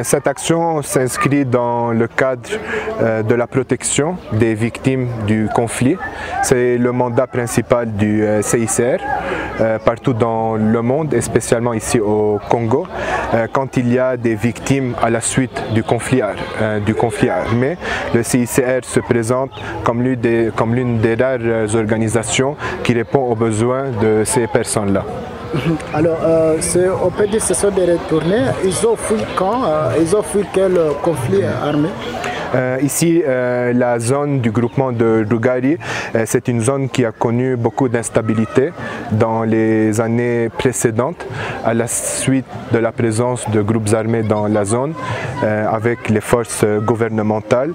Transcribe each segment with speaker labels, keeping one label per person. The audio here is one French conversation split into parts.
Speaker 1: Cette action s'inscrit dans le cadre de la protection des victimes du conflit. C'est le mandat principal du CICR partout dans le monde, et spécialement ici au Congo. Quand il y a des victimes à la suite du conflit armé, le CICR se présente comme l'une des rares organisations qui répond aux besoins de ces personnes-là.
Speaker 2: Alors, on peut dire que ce sont des retournés. Ils ont fui quand? Ils ont fui quel conflit armé?
Speaker 1: Ici, la zone du groupement de Rugari, c'est une zone qui a connu beaucoup d'instabilité dans les années précédentes à la suite de la présence de groupes armés dans la zone avec les forces gouvernementales.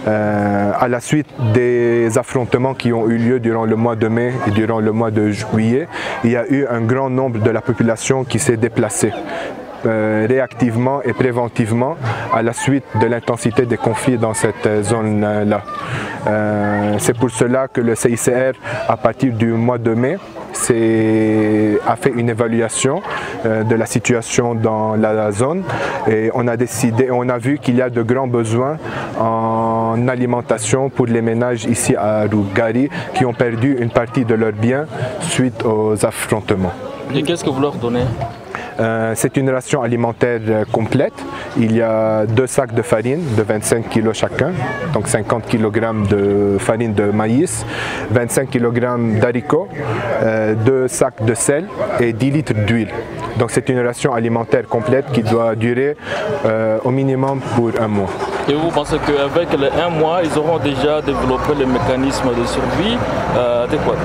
Speaker 1: À la suite des affrontements qui ont eu lieu durant le mois de mai et durant le mois de juillet, il y a eu un grand nombre de la population qui s'est déplacée réactivement et préventivement à la suite de l'intensité des conflits dans cette zone-là. C'est pour cela que le CICR, à partir du mois de mai, a fait une évaluation de la situation dans la zone, et on a vu qu'il y a de grands besoins en alimentation pour les ménages ici à Rugari qui ont perdu une partie de leurs biens suite aux affrontements.
Speaker 3: Et qu'est-ce que vous leur donnez?
Speaker 1: C'est une ration alimentaire complète. Il y a 2 sacs de farine de 25 kg chacun, donc 50 kg de farine de maïs, 25 kg d'haricots, 2 sacs de sel et 10 litres d'huile. Donc c'est une ration alimentaire complète qui doit durer au minimum pour 1 mois.
Speaker 3: Et vous pensez qu'avec les 1 mois, ils auront déjà développé le mécanisme de survie adéquat?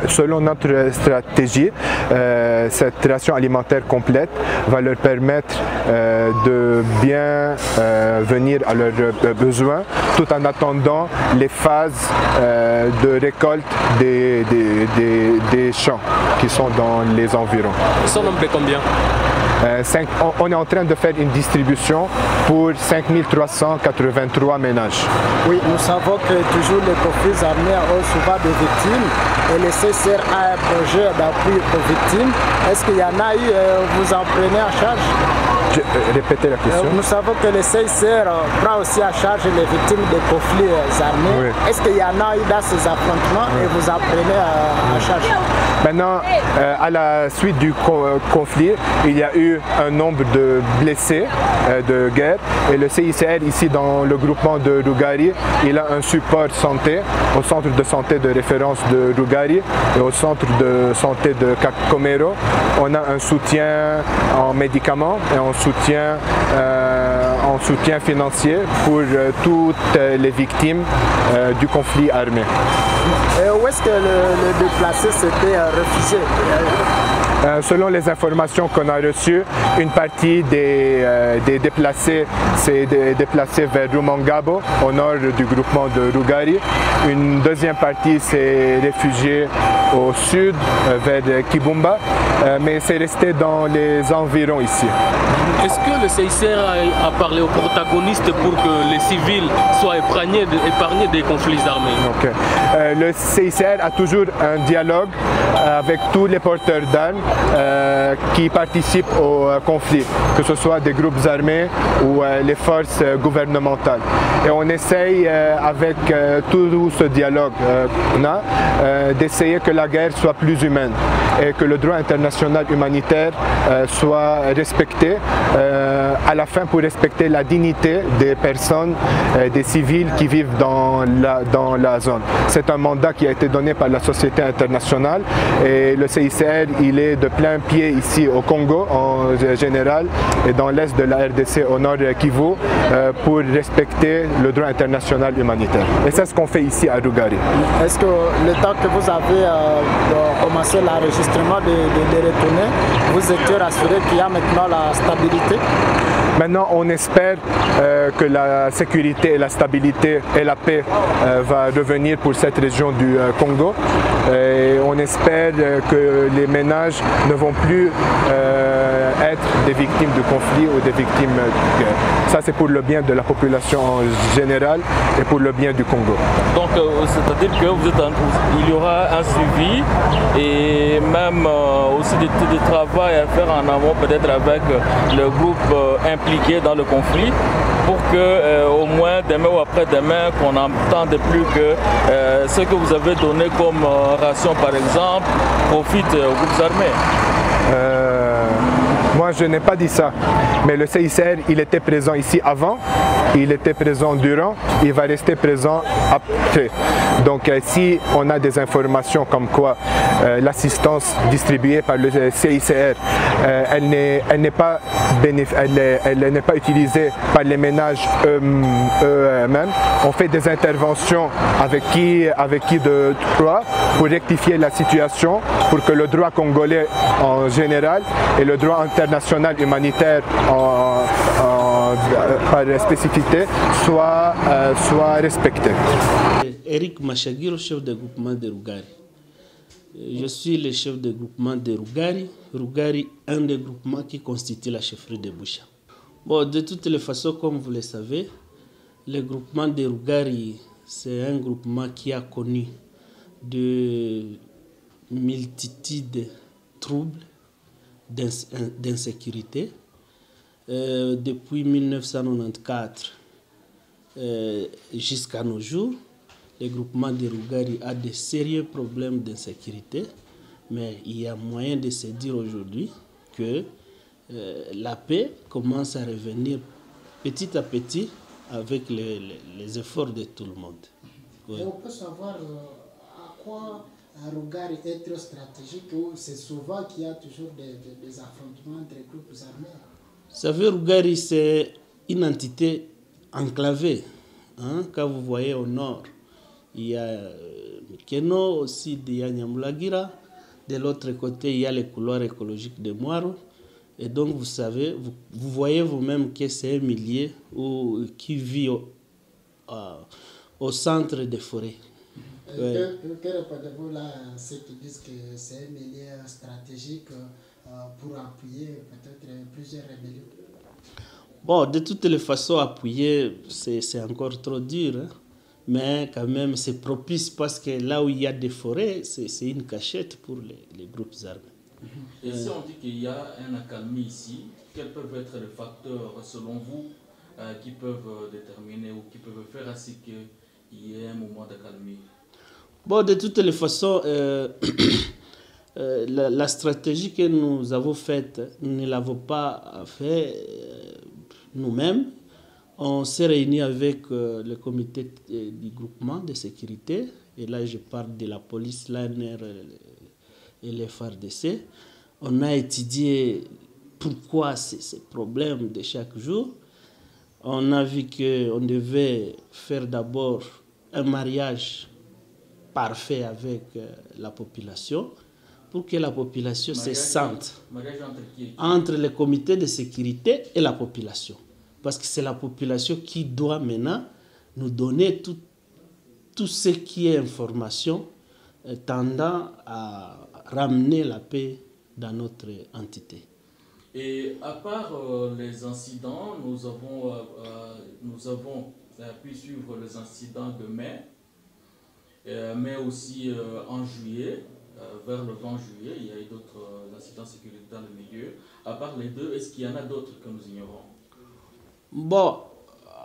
Speaker 1: Selon notre stratégie, cette ration alimentaire complète va leur permettre de bien venir à leurs besoins tout en attendant les phases de récolte des champs qui sont dans les environs.
Speaker 3: Ils sont nombreux combien?
Speaker 1: On est en train de faire une distribution pour 5383 ménages.
Speaker 2: Oui, nous savons que toujours les conflits armés ont souvent des victimes et le CICR a un projet d'appui aux victimes. Est-ce qu'il y en a eu, vous en prenez en charge?
Speaker 1: Répétez la question.
Speaker 2: Nous savons que le CICR prend aussi en charge les victimes des conflits armés. Oui. Est-ce qu'il y en a eu dans ces affrontements et vous en prenez en charge?
Speaker 1: Maintenant, à la suite du conflit, il y a eu un nombre de blessés de guerre, et le CICR ici dans le groupement de Rugari, il a un support santé au centre de santé de référence de Rugari et au centre de santé de Kakomero. On a un soutien en médicaments et en soutien financier pour toutes les victimes du conflit armé.
Speaker 2: Et où est-ce que le déplacé s'était réfugié?
Speaker 1: Selon les informations qu'on a reçues, une partie des déplacés s'est déplacée vers Rumangabo, au nord du groupement de Rugari. Une deuxième partie s'est réfugiée au sud, vers Kibumba, mais c'est resté dans les environs ici.
Speaker 3: Est-ce que le CICR a parlé aux protagonistes pour que les civils soient épargnés des conflits armés?
Speaker 1: Okay. Le CICR a toujours un dialogue avec tous les porteurs d'armes qui participent au conflit, que ce soit des groupes armés ou les forces gouvernementales. Et on essaye avec tout ce dialogue d'essayer que la guerre soit plus humaine et que le droit international humanitaire soit respecté à la fin, pour respecter la dignité des personnes, des civils qui vivent dans la zone. C'est un mandat qui a été donné par la société internationale, et le CICR il est de plein pied ici au Congo en général et dans l'est de la RDC au nord Kivu pour respecter le droit international humanitaire. Et c'est ce qu'on fait ici à Rugari.
Speaker 2: Est-ce que le temps que vous avez commencé l'enregistrement des retourner, vous étiez rassuré qu'il y a maintenant la stabilité?
Speaker 1: Maintenant, on espère que la sécurité et la stabilité et la paix va revenir pour cette région du Congo. Et on espère que les ménages ne vont plus être des victimes de conflits ou des victimes de guerre. Ça, c'est pour le bien de la population en général et pour le bien du Congo.
Speaker 4: Donc, c'est-à-dire qu'il y aura un suivi et même aussi des travail à faire en amont, peut-être avec le groupe impliqué dans le conflit, pour que au moins demain ou après-demain, qu'on n'entende plus que ce que vous avez donné comme ration, par exemple, profite aux groupes armés.
Speaker 1: Moi, je n'ai pas dit ça, mais le CICR, il était présent ici avant, il était présent durant, il va rester présent après. Donc, si on a des informations comme quoi l'assistance distribuée par le CICR, elle n'est pas utilisée par les ménages eux-mêmes, on fait des interventions avec qui de droit pour rectifier la situation, pour que le droit congolais en général et le droit international humanitaire par spécificité soit respectés.
Speaker 5: Eric Machagiro, chef de groupement de Rugari. Je suis le chef de groupement de Rugari. Rugari, un des groupements qui constitue la chefferie de Boucha. Bon, de toutes les façons, comme vous le savez, le groupement de Rugari, c'est un groupement qui a connu de multitudes de troubles, d'insécurité. Depuis 1994 jusqu'à nos jours, le groupement de Rugari a de sérieux problèmes d'insécurité, mais il y a moyen de se dire aujourd'hui que la paix commence à revenir petit à petit avec les efforts de tout le monde.
Speaker 2: Oui. Et on peut savoir à quoi Rugari est trop stratégique, ou c'est souvent qu'il y a toujours des affrontements entre groupes armés?
Speaker 5: Vous savez, Rugari, c'est une entité enclavée. Quand vous voyez au nord, il y a Mikeno, au sud, il y a Nyamulagira. De l'autre côté, il y a les couloirs écologiques de Mwaro. Et donc, vous savez, vous voyez vous-même que c'est un milieu qui vit au centre des forêts.
Speaker 2: Que répondez-vous là à ceux qui disent que c'est un milieu stratégique pour appuyer peut-être plusieurs rébellions?
Speaker 5: Bon, de toutes les façons, appuyer, c'est encore trop dur. Mais quand même, c'est propice parce que là où il y a des forêts, c'est une cachette pour les groupes armés.
Speaker 4: Et si on dit qu'il y a un accalmie ici, quels peuvent être les facteurs, selon vous, qui peuvent déterminer ou qui peuvent faire ainsi qu'il y ait un moment d'accalmie?
Speaker 5: Bon, de toutes les façons, la stratégie que nous avons faite, nous ne l'avons pas fait nous-mêmes. On s'est réunis avec le comité du groupement de sécurité, et là je parle de la police, l'ANR et les FARDC. On a étudié pourquoi ces problèmes de chaque jour. On a vu qu'on devait faire d'abord un mariage parfait avec la population, pour que la population se sente entre le comité de sécurité et la population. Parce que c'est la population qui doit maintenant nous donner tout ce qui est information tendant à ramener la paix dans notre entité.
Speaker 4: Et à part les incidents, nous avons pu suivre les incidents de mai, mais aussi en juillet, vers le 20 juillet, il y a eu d'autres incidents sécuritaires dans le milieu. À part les deux, est-ce qu'il y en a d'autres que nous ignorons?
Speaker 5: Bon,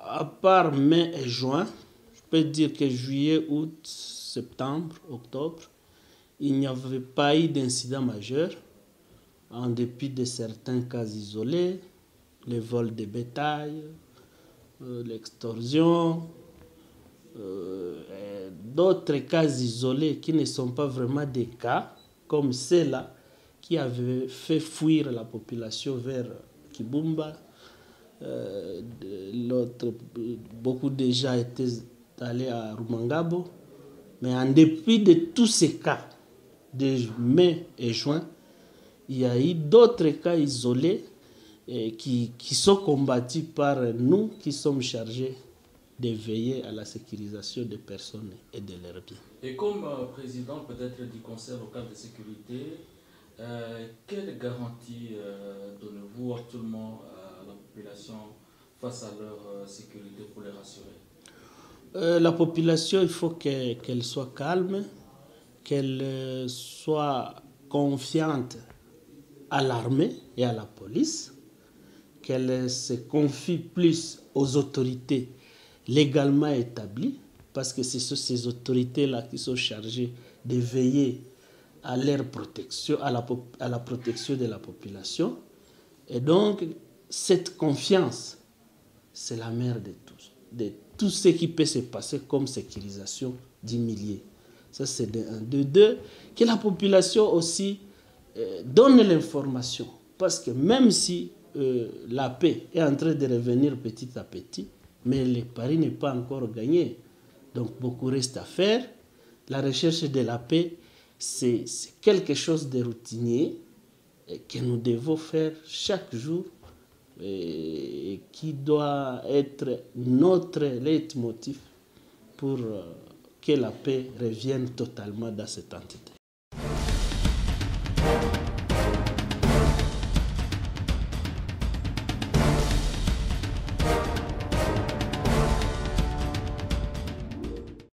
Speaker 5: à part mai et juin, je peux dire que juillet, août, septembre, octobre, il n'y avait pas eu d'incident majeur, en dépit de certains cas isolés, les vols de bétail, l'extorsion, d'autres cas isolés qui ne sont pas vraiment des cas, comme ceux-là qui avaient fait fuir la population vers Kibumba. L'autre, beaucoup déjà étaient allés à Rumangabo. Mais en dépit de tous ces cas de mai et juin, il y a eu d'autres cas isolés qui sont combattus par nous qui sommes chargés de veiller à la sécurisation des personnes et de leurs biens.
Speaker 4: Et comme président peut-être du Conseil local de sécurité, quelle garantie donnez-vous actuellement à la population face à leur sécurité pour les rassurer?
Speaker 5: La population, il faut qu'elle soit calme, qu'elle soit confiante à l'armée et à la police, qu'elle se confie plus aux autorités légalement établies, parce que ce sont ces autorités-là qui sont chargées de veiller à leur protection, à la protection de la population. Et donc, cette confiance, c'est la mère de tout ce qui peut se passer comme sécurisation du milieu. Ça, c'est de un. De deux, que la population aussi donne l'information. Parce que même si la paix est en train de revenir petit à petit, mais le pari n'est pas encore gagné. Donc, beaucoup reste à faire. La recherche de la paix, c'est quelque chose de routinier que nous devons faire chaque jour et qui doit être notre leitmotiv pour que la paix revienne totalement dans cette entité.